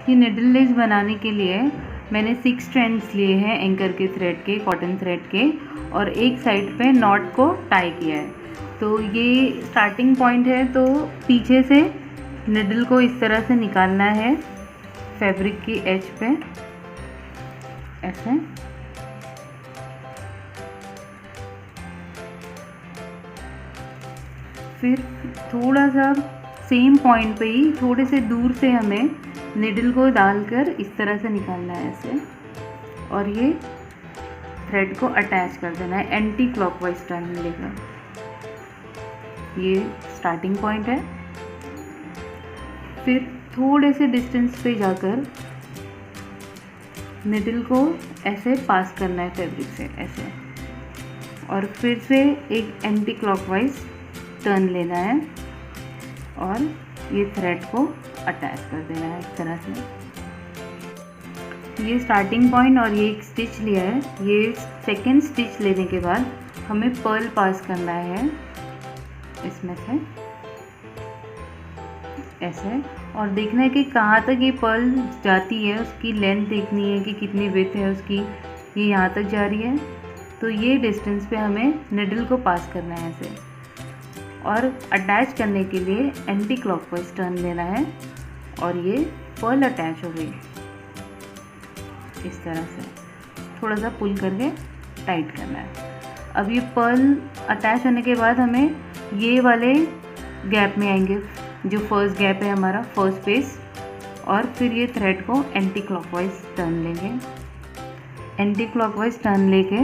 ये needle less बनाने के लिए मैंने 6 स्ट्रैंड्स लिए हैं एंकर के थ्रेड के, कॉटन थ्रेड के, और एक साइड पे नॉट को टाई किया है। तो ये स्टार्टिंग पॉइंट है, तो पीछे से निडल को इस तरह से निकालना है फैब्रिक की एज पे, ऐसे। फिर थोड़ा सा सेम पॉइंट पे ही थोड़े से दूर से हमें निडल को डालकर इस तरह से निकालना है ऐसे, और ये थ्रेड को अटैच कर देना है एंटी क्लॉकवाइज टर्न लेकर। ये स्टार्टिंग पॉइंट है। फिर थोड़े से डिस्टेंस पे जाकर निडल को ऐसे पास करना है फैब्रिक से ऐसे, और फिर से एक एंटी क्लॉकवाइज टर्न लेना है और ये थ्रेड को अटैच कर देना है इस तरह से। ये स्टार्टिंग पॉइंट और ये एक स्टिच लिया है। ये सेकेंड स्टिच लेने के बाद हमें पर्ल पास करना है इसमें से ऐसे, और देखना है कि कहाँ तक ये पर्ल जाती है, उसकी लेंथ देखनी है कि कितनी विड्थ है उसकी। ये यहाँ तक जा रही है, तो ये डिस्टेंस पे हमें निडल को पास करना है ऐसे, और अटैच करने के लिए एंटी क्लॉकवाइज टर्न लेना है, और ये पर्ल अटैच हो गई इस तरह से। थोड़ा सा पुल करके टाइट करना है। अब ये पर्ल अटैच होने के बाद हमें ये वाले गैप में आएंगे, जो फर्स्ट गैप है हमारा, फर्स्ट पेस, और फिर ये थ्रेड को एंटी क्लॉकवाइज टर्न लेंगे। एंटी क्लॉकवाइज टर्न लेके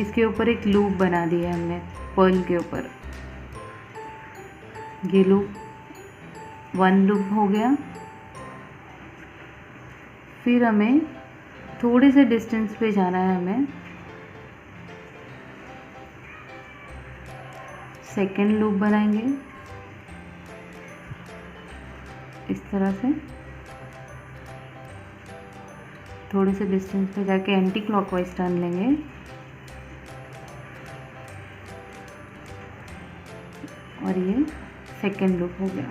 इसके ऊपर एक लूप बना दिया है हमने पर्ल के ऊपर। ये लूप 1 लूप हो गया। फिर हमें थोड़े से डिस्टेंस पे जाना है, हमें सेकेंड लूप बनाएंगे इस तरह से। थोड़े से डिस्टेंस पे जाके एंटी क्लॉकवाइज टर्न लेंगे, और ये सेकेंड लूप हो गया।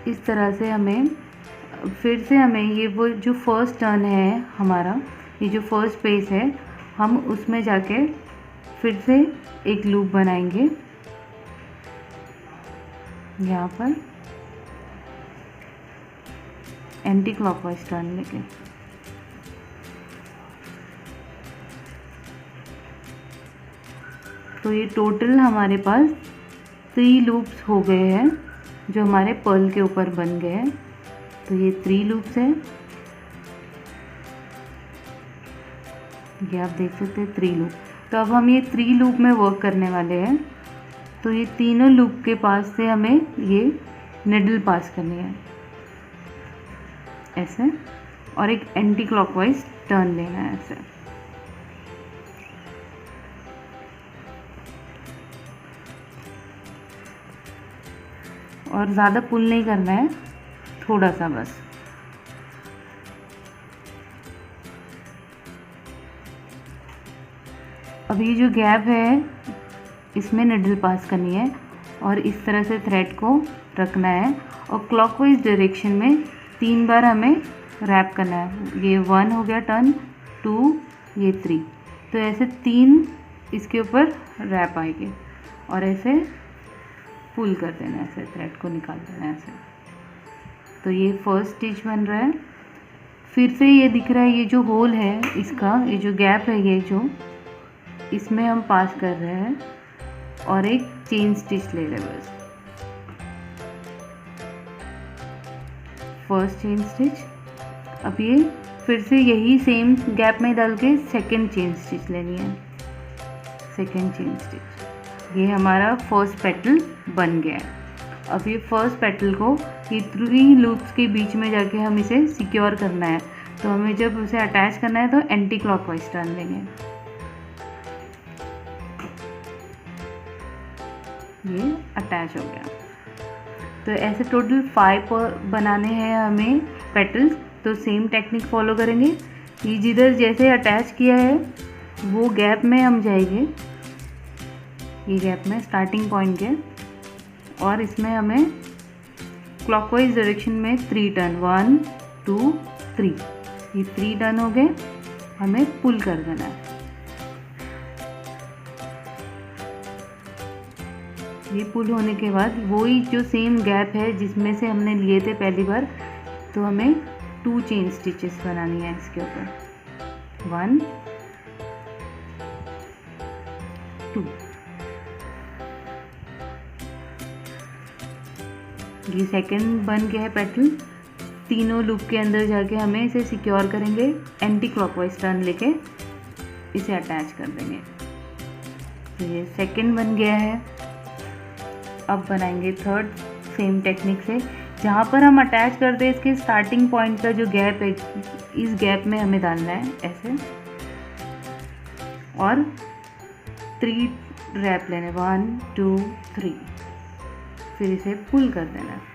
इस तरह से हमें फिर से हमें ये वो जो फर्स्ट टर्न है हमारा, ये जो फर्स्ट पेस है, हम उसमें जाके फिर से एक लूप बनाएंगे यहाँ पर एंटी क्लॉकवाइज टर्न लेके। तो ये टोटल हमारे पास 3 लूप्स हो गए हैं जो हमारे पर्ल के ऊपर बन गए हैं। तो ये 3 लूप्स हैं, ये आप देख सकते हैं 3 लूप। तो अब हम ये 3 लूप में वर्क करने वाले हैं। तो ये तीनों लूप के पास से हमें ये निडल पास करनी है ऐसे, और एक एंटी क्लॉकवाइज टर्न लेना है ऐसे। और ज़्यादा पुल नहीं करना है, थोड़ा सा बस। अब ये जो गैप है इसमें निडल पास करनी है, और इस तरह से थ्रेड को रखना है, और क्लॉकवाइज डायरेक्शन में 3 बार हमें रैप करना है। ये 1 हो गया टर्न, 2, ये 3। तो ऐसे 3 इसके ऊपर रैप आएंगे, और ऐसे पुल कर देना है, ऐसे थ्रेड को निकाल देना है ऐसे। तो ये फर्स्ट स्टिच बन रहा है। फिर से ये दिख रहा है, ये जो होल है इसका, ये जो गैप है, ये जो इसमें हम पास कर रहे हैं, और एक चेन स्टिच ले रहे हैं बस। First chain stitch. अब ये फिर से यही सेम गैप में डाल के सेकेंड चेन स्टिच लेनी है, सेकेंड चेन स्टिच। ये हमारा फर्स्ट पेटल बन गया है। अब ये फर्स्ट पेटल को ये 3 लूप्स के बीच में जाके हम इसे सिक्योर करना है। तो हमें जब उसे अटैच करना है तो एंटी क्लॉकवाइज टर्न लेंगे। ये अटैच हो गया। तो ऐसे टोटल 5 बनाने हैं हमें पेटल्स। तो सेम टेक्निक फॉलो करेंगे। ये जिधर जैसे अटैच किया है वो गैप में हम जाएंगे, ये गैप में स्टार्टिंग पॉइंट के, और इसमें हमें क्लॉकवाइज डायरेक्शन में 3 टर्न, 1 2 3, ये 3 टर्न हो गए, हमें पुल कर देना है। ये पुल होने के बाद वही जो सेम गैप है जिसमें से हमने लिए थे पहली बार, तो हमें 2 चेन स्टिचेस बनानी है इसके ऊपर, 1 2। ये सेकंड बन गया है पेटल। तीनों लूप के अंदर जाके हमें इसे सिक्योर करेंगे, एंटी क्लॉकवाइज टर्न लेके इसे अटैच कर देंगे। तो ये सेकंड बन गया है। अब बनाएंगे थर्ड, सेम टेक्निक से। जहाँ पर हम अटैच करते हैं इसके स्टार्टिंग पॉइंट का जो गैप है, इस गैप में हमें डालना है ऐसे, और 3 रैप लेने, 1 2 3, फिर इसे पुल कर देना है।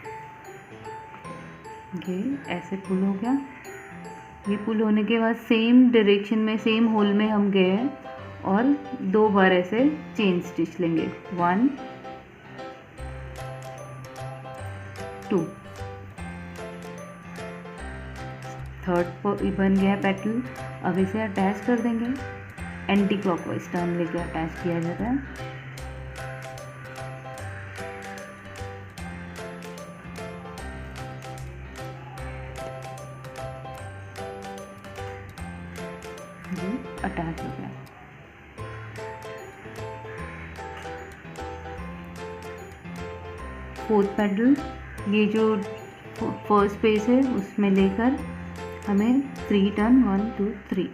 ये ऐसे पुल हो गया। ये पुल होने के बाद सेम डायरेक्शन में, सेम होल में हम गए हैं और 2 बार ऐसे चेन स्टिच लेंगे, 1 2। थर्ड बन गया पेटल। अब इसे अटैच कर देंगे, एंटी क्लॉकवाइज टर्न लेके अटैच किया जाता है। ये अटैच हो गया। फोर्थ पेडल, ये जो फर्स्ट पेज है उसमें लेकर हमें 3 टर्न, 1 2 3।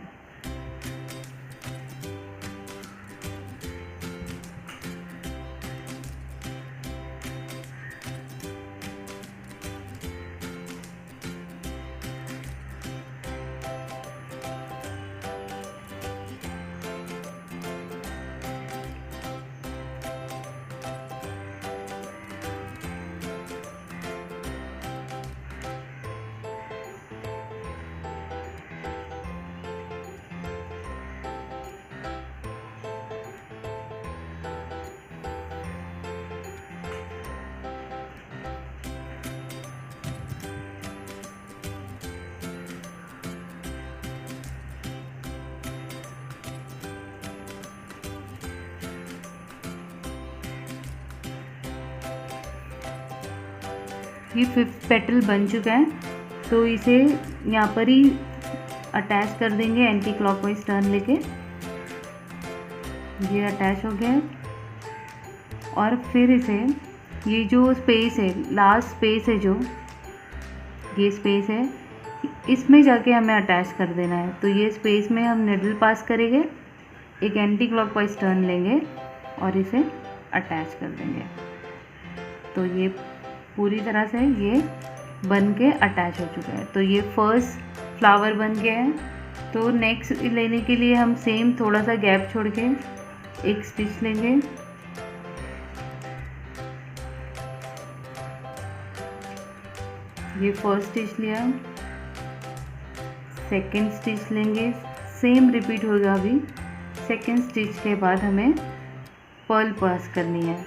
ये 5th पेटल बन चुका है, तो इसे यहाँ पर ही अटैच कर देंगे एंटी क्लॉकवाइज टर्न लेके। ये अटैच हो गया है। और फिर इसे, ये जो स्पेस है, लास्ट स्पेस है जो ये स्पेस है, इसमें जाके हमें अटैच कर देना है। तो ये स्पेस में हम निडल पास करेंगे, एक एंटी क्लॉकवाइज टर्न लेंगे और इसे अटैच कर देंगे। तो ये पूरी तरह से ये बन के अटैच हो चुका है। तो ये फर्स्ट फ्लावर बन गया है। तो नेक्स्ट लेने के लिए हम सेम थोड़ा सा गैप छोड़ के एक स्टिच लेंगे, ये फर्स्ट स्टिच लिया, सेकेंड स्टिच लेंगे, सेम रिपीट होगा। अभी सेकेंड स्टिच के बाद हमें पर्ल पास करनी है।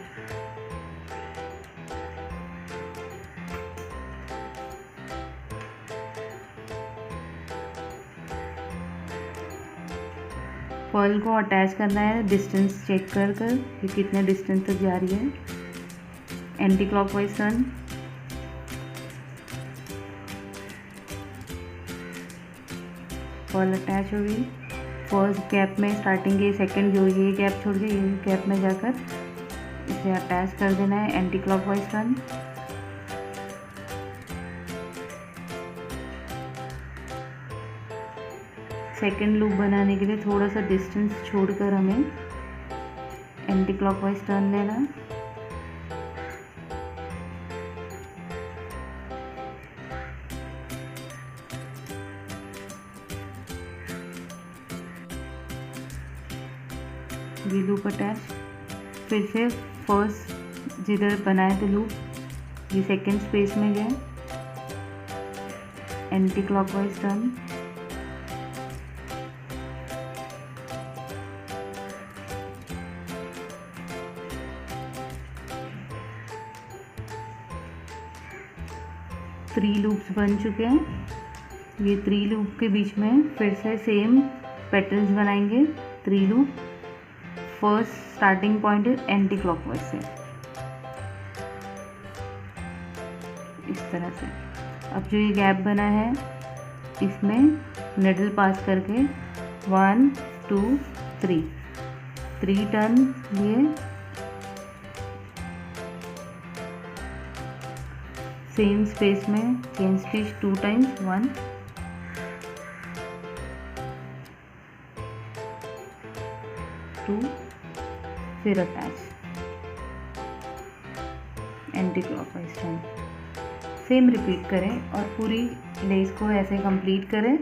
पर्ल को अटैच करना है, डिस्टेंस चेक कर कर ये कितने डिस्टेंस तक जा रही है। Anti clockwise turn, pearl attach हो गई। फर्स्ट गैप में स्टार्टिंग के सेकंड जो ये गैप छोड़ के ये गैप में जाकर इसे अटैच कर देना है, anti clockwise turn. Second loop बनाने के लिए थोड़ा सा डिस्टेंस छोड़कर हमें एंटी क्लॉकवाइज टर्न लेना। ये लूप अटैच, फिर से फर्स्ट जिधर बनाए थे लूप, ये सेकेंड स्पेस में गए, एंटी क्लॉकवाइज टर्न। 3 लूप्स बन चुके हैं। ये 3 लूप के बीच में फिर से सेम पेटल्स बनाएंगे 3 लूप। फर्स्ट स्टार्टिंग पॉइंट है एंटी क्लॉकवाइज से, इस तरह से। अब जो ये गैप बना है इसमें निडल पास करके 1 2 3 टर्न लिए, सेम स्पेस में चेन स्टिच 2 टाइम्स, 1 2, फिर attach anti clockwise turn. Same repeat करें और पूरी लेस को ऐसे कंप्लीट करें।